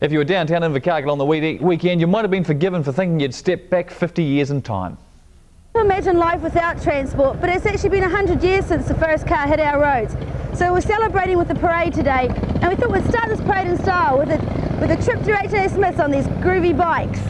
If you were downtown Invercargill on the weekend, you might have been forgiven for thinking you'd step back 50 years in time. Imagine life without transport, but it's actually been 100 years since the first car hit our roads. So we're celebrating with the parade today, and we thought we'd start this parade in style with a trip to H.A. Smith's on these groovy bikes.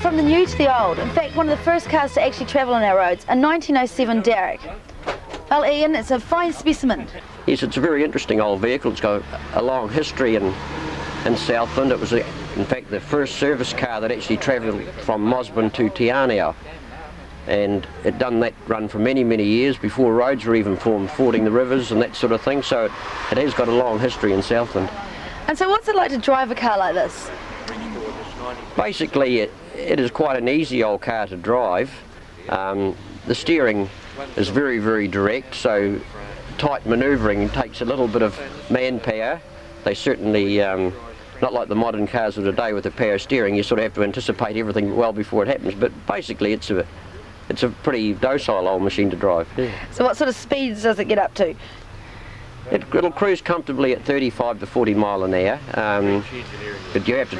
From the new to the old. In fact, one of the first cars to actually travel on our roads, a 1907 Derrick. Well, Ian, it's a fine specimen. Yes, it's a very interesting old vehicle. It's got a long history in Southland. It was, in fact, the first service car that actually travelled from Mosman to Te Anau. And it done that run for many, many years before roads were even formed, fording the rivers and that sort of thing. So it has got a long history in Southland. And so what's it like to drive a car like this? Basically, it is quite an easy old car to drive. The steering is very, very direct, so tight manoeuvring takes a little bit of manpower. They certainly, not like the modern cars of today with the power steering, you sort of have to anticipate everything well before it happens, but basically it's a pretty docile old machine to drive. Yeah. So what sort of speeds does it get up to? It'll cruise comfortably at 35 to 40 mile an hour, but you have to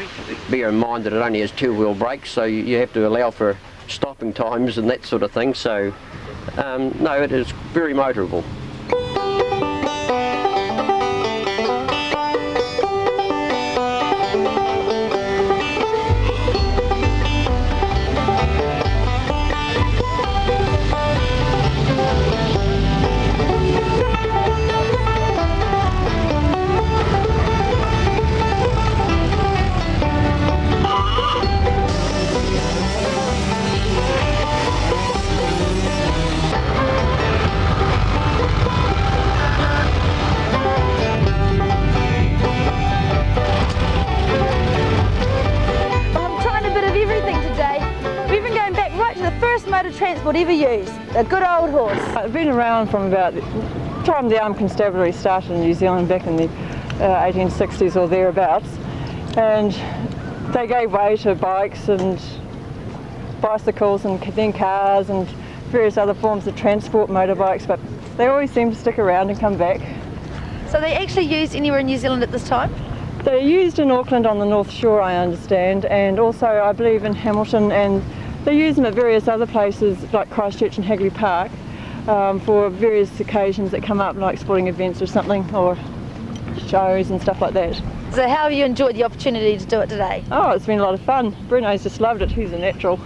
bear in mind that it only has two-wheel brakes, so you have to allow for stopping times and that sort of thing. So no, it is very motorable. Motor transport ever used, a good old horse. I've been around from about the time the Armed Constabulary started in New Zealand back in the 1860s or thereabouts, and they gave way to bikes and bicycles and then cars and various other forms of transport, motorbikes, but they always seem to stick around and come back. So they actually used anywhere in New Zealand at this time? They're used in Auckland on the North Shore, I understand, and also I believe in Hamilton, and they use them at various other places like Christchurch and Hagley Park for various occasions that come up, like sporting events or something, or shows and stuff like that. So how have you enjoyed the opportunity to do it today? Oh, it's been a lot of fun. Bruno's just loved it. He's a natural.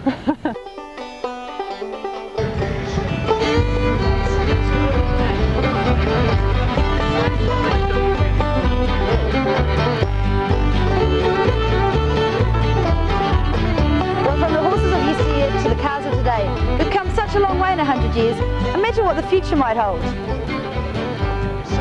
We've come such a long way in 100 years. Imagine what the future might hold.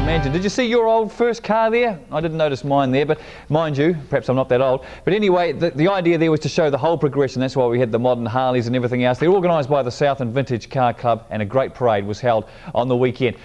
Imagine. Did you see your old first car there? I didn't notice mine there, but mind you, perhaps I'm not that old. But anyway, the idea there was to show the whole progression. That's why we had the modern Harleys and everything else. They're organised by the Southland Vintage Car Club, and a great parade was held on the weekend.